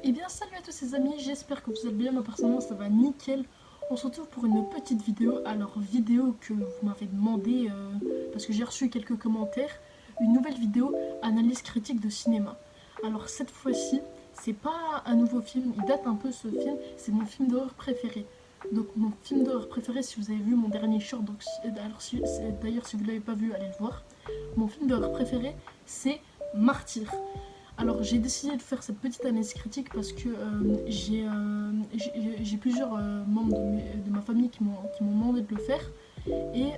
Et bien salut à tous les amis, j'espère que vous allez bien, moi personnellement ça va nickel. On se retrouve pour une petite vidéo, alors vidéo que vous m'avez demandé parce que j'ai reçu quelques commentaires, une nouvelle vidéo analyse critique de cinéma. Alors cette fois-ci, c'est pas un nouveau film, il date un peu ce film, c'est mon film d'horreur préféré. Donc mon film d'horreur préféré, si vous avez vu mon dernier short, donc, d'ailleurs si vous l'avez pas vu, allez le voir. Mon film d'horreur préféré, c'est Martyr. Alors j'ai décidé de faire cette petite analyse critique parce que j'ai plusieurs membres de ma famille qui m'ont demandé de le faire et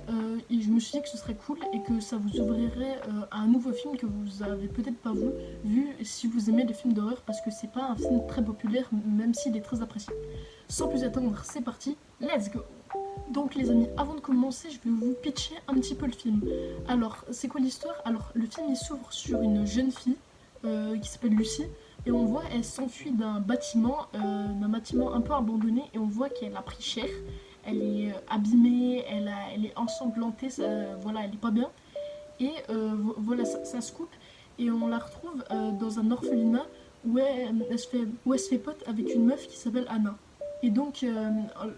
je me suis dit que ce serait cool et que ça vous ouvrirait à un nouveau film que vous avez peut-être pas vu si vous aimez les films d'horreur parce que c'est pas un film très populaire même s'il est très apprécié. Sans plus attendre, c'est parti, let's go. Donc les amis, avant de commencer, je vais vous pitcher un petit peu le film. Alors, c'est quoi l'histoire? Alors, le film il s'ouvre sur une jeune fille qui s'appelle Lucie et on voit elle s'enfuit d'un bâtiment un peu abandonné et on voit qu'elle a pris cher. Elle est abîmée, elle est ensanglantée, voilà, elle est pas bien. Et voilà, ça se coupe et on la retrouve dans un orphelinat où elle se fait pote avec une meuf qui s'appelle Anna. Et donc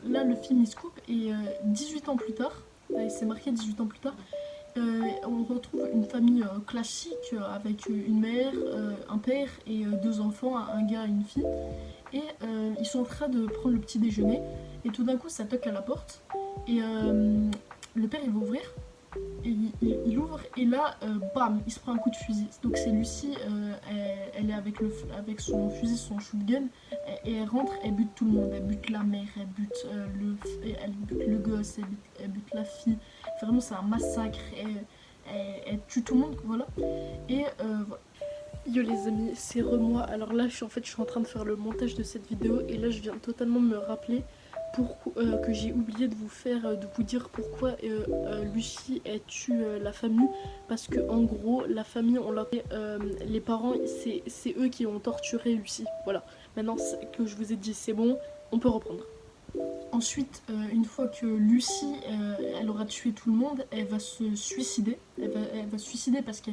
là, le film il se coupe et 18 ans plus tard, c'est marqué 18 ans plus tard, on retrouve une famille classique avec une mère, un père et deux enfants, un gars et une fille. Et ils sont en train de prendre le petit déjeuner. Et tout d'un coup, ça toque à la porte. Et le père, il va ouvrir. Et il ouvre. Et là, bam, il se prend un coup de fusil. Donc c'est Lucie, elle est avec son fusil, son shotgun. Et elle rentre, elle bute tout le monde. Elle bute la mère, elle bute le gosse, elle bute la fille. Vraiment, c'est un massacre. Elle tue tout le monde, voilà. Et voilà. Yo les amis, c'est Remois. Alors là, je suis en train de faire le montage de cette vidéo et là, je viens totalement me rappeler que j'ai oublié de vous dire pourquoi Lucie elle tue la famille. Parce que en gros, la famille, les parents, c'est eux qui ont torturé Lucie. Voilà. Maintenant que je vous ai dit, c'est bon, on peut reprendre. Ensuite, une fois que Lucie, elle aura tué tout le monde, elle va se suicider. Elle va se suicider parce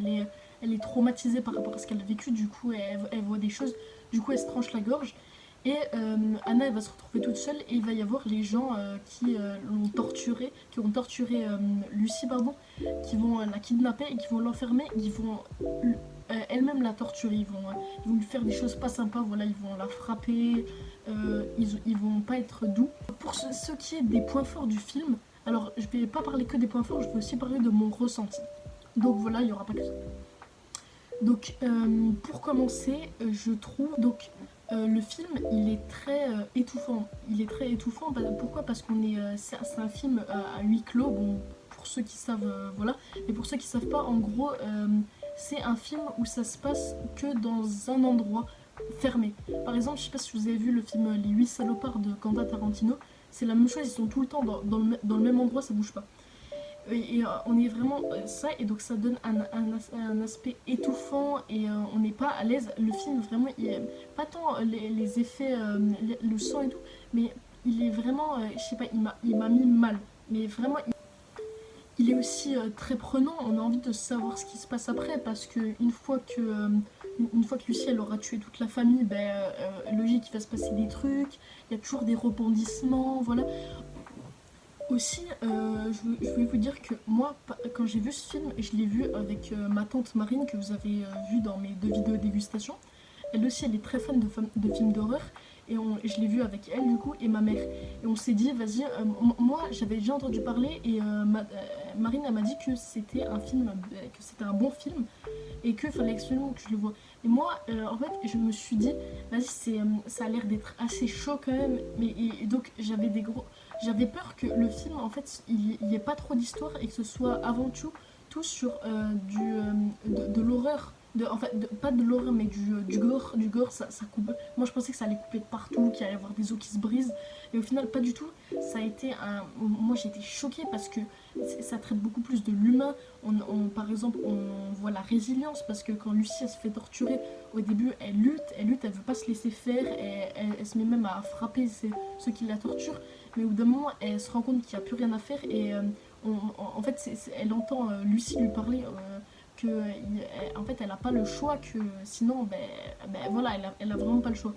elle est traumatisée par rapport à ce qu'elle a vécu. Du coup, elle voit des choses. Du coup, elle se tranche la gorge. Et Anna, elle va se retrouver toute seule. Et il va y avoir les gens qui ont torturé Lucie, pardon, qui vont la kidnapper et qui vont l'enfermer. Ils vont elle-même la torturer. Ils vont lui faire des choses pas sympas. Voilà, ils vont la frapper. Ils vont pas être doux. Pour ce qui est des points forts du film, alors je vais pas parler que des points forts, je vais aussi parler de mon ressenti. Donc voilà, il n'y aura pas que ça. Donc pour commencer, je trouve donc le film il est très étouffant. Il est très étouffant. Pourquoi? Parce qu'on est c'est un film à huis clos. Bon, pour ceux qui savent, voilà. Mais pour ceux qui savent pas, en gros, c'est un film où ça se passe que dans un endroit fermé. Par exemple, je sais pas si vous avez vu le film Les 8 salopards de Quentin Tarantino. C'est la même chose, ils sont tout le temps dans le même endroit, ça bouge pas. Et on est vraiment ça, et donc ça donne un aspect étouffant et on n'est pas à l'aise. Le film, vraiment, il est pas tant les effets, le sang et tout, mais il est vraiment, je sais pas, il m'a mis mal. Mais vraiment, il est aussi très prenant, on a envie de savoir ce qui se passe après parce que une fois que Lucie elle aura tué toute la famille, logique il va se passer des trucs, il y a toujours des rebondissements, voilà. Aussi, je voulais vous dire que moi, quand j'ai vu ce film, je l'ai vu avec ma tante Marine que vous avez vu dans mes deux vidéos dégustation. Elle aussi, elle est très fan de films d'horreur et je l'ai vu avec elle du coup et ma mère. Et on s'est dit, vas-y, moi j'avais déjà entendu parler et Marine elle m'a dit que c'était un film, que c'était un bon film et qu'il fallait absolument que je le voie. Et moi, en fait, je me suis dit, vas-y, ça a l'air d'être assez chaud quand même. Et donc j'avais peur que le film, en fait, il n'y ait pas trop d'histoire et que ce soit avant tout sur de l'horreur. Pas de l'horreur, mais du gore. Du gore, ça coupe. Moi, je pensais que ça allait couper de partout, qu'il allait y avoir des os qui se brisent. Et au final, pas du tout. Ça a été un. Moi, j'ai été choquée parce que ça traite beaucoup plus de l'humain. Par exemple, on voit la résilience parce que quand Lucie elle se fait torturer, au début, elle lutte, elle veut pas se laisser faire. Elle se met même à frapper ceux qui la torturent. Mais au bout d'un moment, elle se rend compte qu'il n'y a plus rien à faire et en fait, elle entend Lucie lui parler en fait, elle n'a pas le choix, que sinon, voilà, elle a vraiment pas le choix.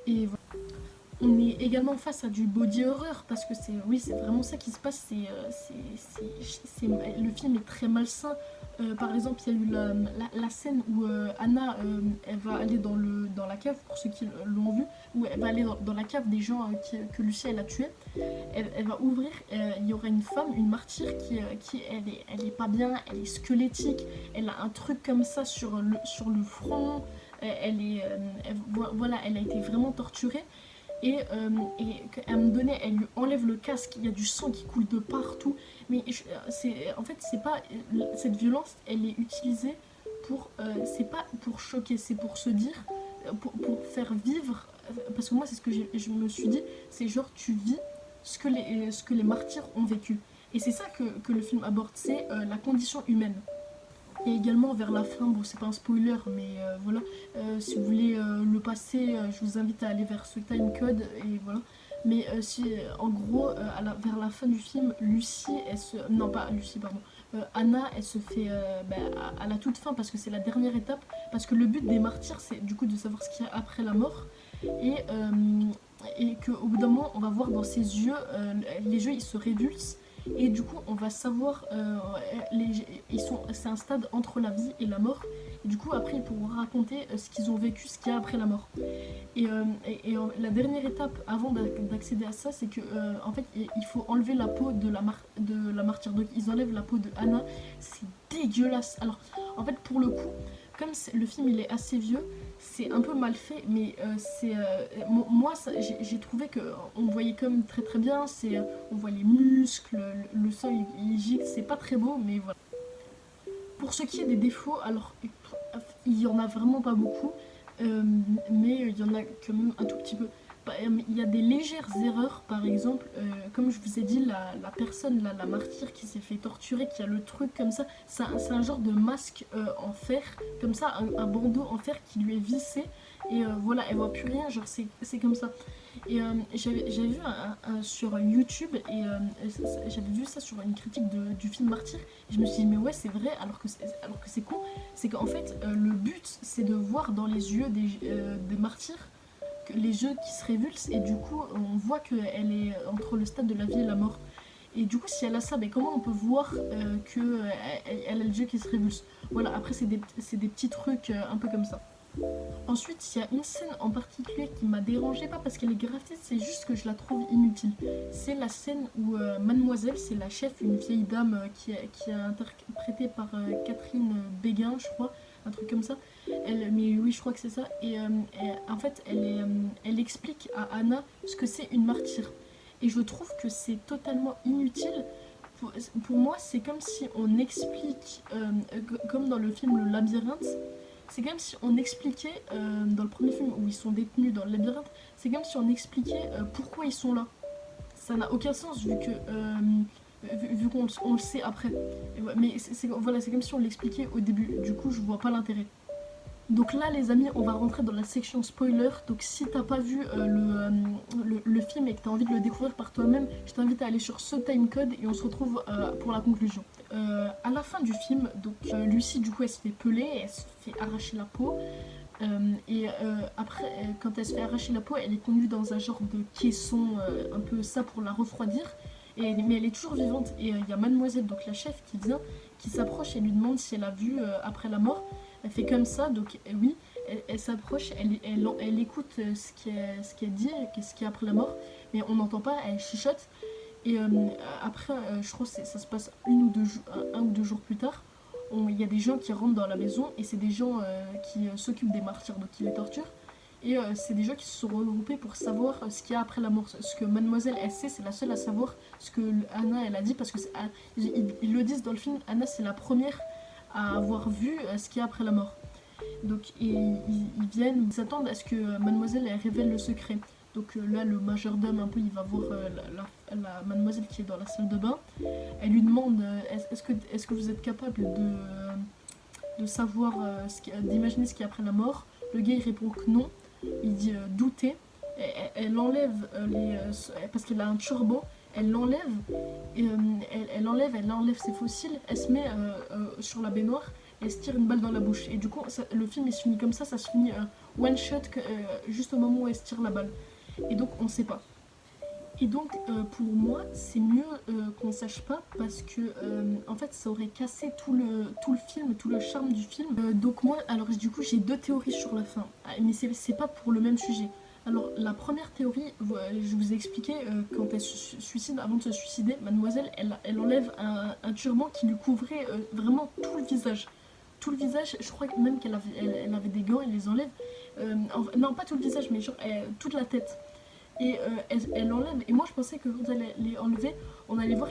Et voilà. On est également face à du body horror parce que c'est vraiment ça qui se passe. Le film est très malsain. Par exemple, il y a eu la scène où Anna, elle va aller dans la cave, pour ceux qui l'ont vu, où elle va aller dans la cave des gens que Lucie elle a tués. Elle va ouvrir, il y aura une femme, une martyre qui elle est pas bien, elle est squelettique, elle a un truc comme ça sur le front, voilà, elle a été vraiment torturée. Et à un moment donné, elle lui enlève le casque, il y a du sang qui coule de partout. Mais en fait, c'est pas cette violence, elle est utilisée pour, c'est pas pour choquer, c'est pour se dire, pour faire vivre. Parce que moi, c'est ce que je me suis dit, c'est genre tu vis ce que les martyrs ont vécu. Et c'est ça que le film aborde, c'est la condition humaine. Et également vers la fin, bon c'est pas un spoiler mais voilà, si vous voulez le passer, je vous invite à aller vers ce timecode et voilà. Mais en gros, vers la fin du film, Lucie, non pas Lucie, pardon, Anna, elle se fait à la toute fin parce que c'est la dernière étape, parce que le but des martyrs c'est du coup de savoir ce qu'il y a après la mort et, qu'au bout d'un moment on va voir dans ses yeux, les yeux ils se révulsent et du coup on va savoir c'est un stade entre la vie et la mort et du coup après ils pourront raconter ce qu'ils ont vécu, ce qu'il y a après la mort et la dernière étape avant d'accéder à ça c'est que en fait il faut enlever la peau de la martyre, donc ils enlèvent la peau de Anna, c'est dégueulasse. Alors en fait pour le coup comme le film il est assez vieux, c'est un peu mal fait, mais moi j'ai trouvé que on voyait quand même très très bien. On voit les muscles, le sang il gicle, c'est pas très beau, mais voilà. Pour ce qui est des défauts, alors il y en a vraiment pas beaucoup, mais il y en a quand même un tout petit peu. Il y a des légères erreurs, par exemple, comme je vous ai dit, la personne, la martyre qui s'est fait torturer, qui a le truc comme ça, c'est un genre de masque en fer, comme ça, un bandeau en fer qui lui est vissé, et voilà, elle voit plus rien, genre c'est comme ça. Et j'avais vu sur YouTube, et j'avais vu ça sur une critique du film Martyr, et je me suis dit, mais ouais, c'est vrai, alors que c'est con, c'est qu'en fait, le but, c'est de voir dans les yeux des martyrs les yeux qui se révulsent et du coup on voit qu'elle est entre le stade de la vie et la mort et du coup si elle a ça, mais comment on peut voir qu'elle a les yeux qui se révulsent. Voilà, après c'est des petits trucs un peu comme ça. Ensuite, il y a une scène en particulier qui m'a dérangée, pas parce qu'elle est graphiste, c'est juste que je la trouve inutile. C'est la scène où Mademoiselle, c'est la chef, une vieille dame qui est interprétée par Catherine Béguin, je crois, un truc comme ça. Mais oui, je crois que c'est ça. Et en fait, elle explique à Anna ce que c'est une martyre. Et je trouve que c'est totalement inutile. Pour moi, c'est comme si on explique, comme dans le film Le Labyrinthe, c'est comme si on expliquait, dans le premier film où ils sont détenus dans le labyrinthe, c'est comme si on expliquait pourquoi ils sont là. Ça n'a aucun sens vu qu'on le sait après. Mais voilà, c'est comme si on l'expliquait au début, du coup je vois pas l'intérêt. Donc là les amis, on va rentrer dans la section spoiler. Donc si t'as pas vu le film et que t'as envie de le découvrir par toi-même, je t'invite à aller sur ce timecode et on se retrouve pour la conclusion. À la fin du film, donc Lucie du coup elle se fait peler, elle se fait arracher la peau. Après, quand elle se fait arracher la peau, elle est conduite dans un genre de caisson, un peu ça pour la refroidir. Mais elle est toujours vivante. Et il y a Mademoiselle, donc la chef, qui vient, qui s'approche et lui demande si elle a vu après la mort. Elle fait comme ça, donc oui, elle s'approche, elle écoute ce qui est dit, ce qu'il y a après la mort, mais on n'entend pas, elle chuchote. Et après, je crois que ça se passe un ou deux jours plus tard. Il y a des gens qui rentrent dans la maison et c'est des gens qui s'occupent des martyrs, donc qui les torturent. Et c'est des gens qui se sont regroupés pour savoir ce qu'il y a après la mort. Ce que Mademoiselle elle sait, c'est la seule à savoir ce que Anna elle a dit, parce que ils le disent dans le film, Anna c'est la première à avoir vu ce qu'il y a après la mort. Donc ils viennent, ils s'attendent à ce que Mademoiselle elle révèle le secret. Donc là le majordome un peu il va voir la mademoiselle qui est dans la salle de bain. Elle lui demande est-ce que vous êtes capable de savoir, d'imaginer ce qu'il y a après la mort. Le gars il répond que non, il dit douter. Elle enlève parce qu'elle a un turban, elle l'enlève et elle enlève ses fossiles, elle se met sur la baignoire, elle se tire une balle dans la bouche et du coup le film il se finit comme ça se finit one shot juste au moment où elle se tire la balle. Et donc on sait pas. Et donc pour moi c'est mieux qu'on sache pas parce que en fait ça aurait cassé tout le film, tout le charme du film. Donc moi alors du coup j'ai deux théories sur la fin, mais c'est pas pour le même sujet. Alors la première théorie, je vous ai expliqué, quand elle se suicide, avant de se suicider, mademoiselle elle enlève un turban qui lui couvrait vraiment tout le visage. Tout le visage, je crois même elle avait des gants, elle les enlève. Non pas tout le visage mais genre toute la tête. Et elle enlève. Et moi je pensais que quand elle les enlevait, on allait voir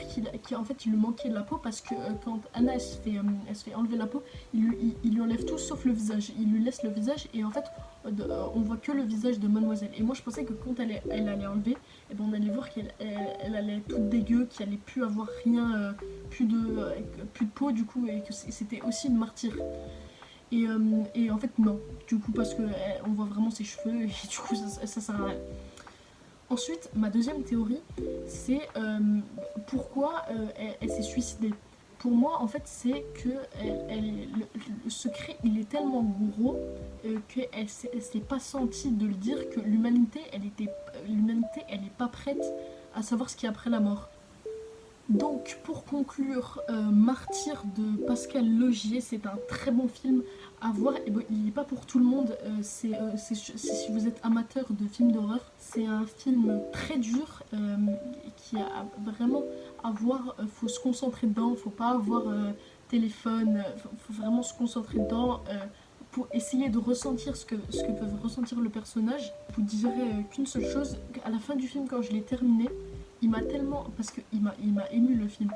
qu'en fait il lui manquait de la peau parce que quand Anna elle se fait enlever la peau, il lui enlève tout sauf le visage. Il lui laisse le visage et en fait on voit que le visage de mademoiselle. Et moi je pensais que quand elle allait enlever, et ben on allait voir qu'elle allait être toute dégueu, qu'il allait plus avoir rien, plus de peau du coup, et que c'était aussi une martyre. Et en fait non, du coup parce que on voit vraiment ses cheveux et du coup ça sert à rien. Ensuite, ma deuxième théorie, c'est pourquoi elle s'est suicidée. Pour moi, en fait, c'est que le secret, il est tellement gros qu'elle s'est pas sentie de le dire, que l'humanité, elle est pas prête à savoir ce qu'il y a après la mort. Donc, pour conclure, Martyr de Pascal Logier, c'est un très bon film à voir. Et bon, il n'est pas pour tout le monde, si vous êtes amateur de films d'horreur. C'est un film très dur qui a vraiment à voir. Faut se concentrer dedans, faut pas avoir téléphone, faut vraiment se concentrer dedans. Pour essayer de ressentir ce que peut ressentir le personnage. Je vous dirai qu'une seule chose, à la fin du film, quand je l'ai terminé, il m'a tellement, parce qu'il m'a ému le film,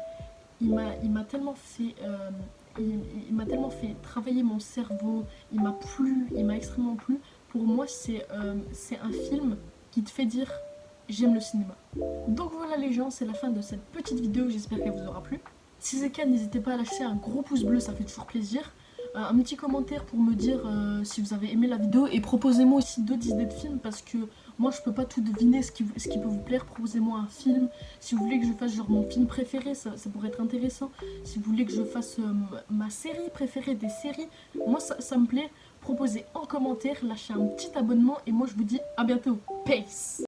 il m'a tellement fait il m'a tellement fait travailler mon cerveau, il m'a extrêmement plu. Pour moi c'est un film qui te fait dire j'aime le cinéma. Donc voilà les gens, c'est la fin de cette petite vidéo, j'espère qu'elle vous aura plu. Si c'est le cas, n'hésitez pas à lâcher un gros pouce bleu, ça fait toujours plaisir. Un petit commentaire pour me dire si vous avez aimé la vidéo, et proposez-moi aussi d'autres idées de films parce que moi je peux pas tout deviner ce qui peut vous plaire. Proposez-moi un film, si vous voulez que je fasse genre mon film préféré, ça pourrait être intéressant. Si vous voulez que je fasse ma série préférée, des séries, moi ça me plaît. Proposez en commentaire, lâchez un petit abonnement et moi je vous dis à bientôt. Peace.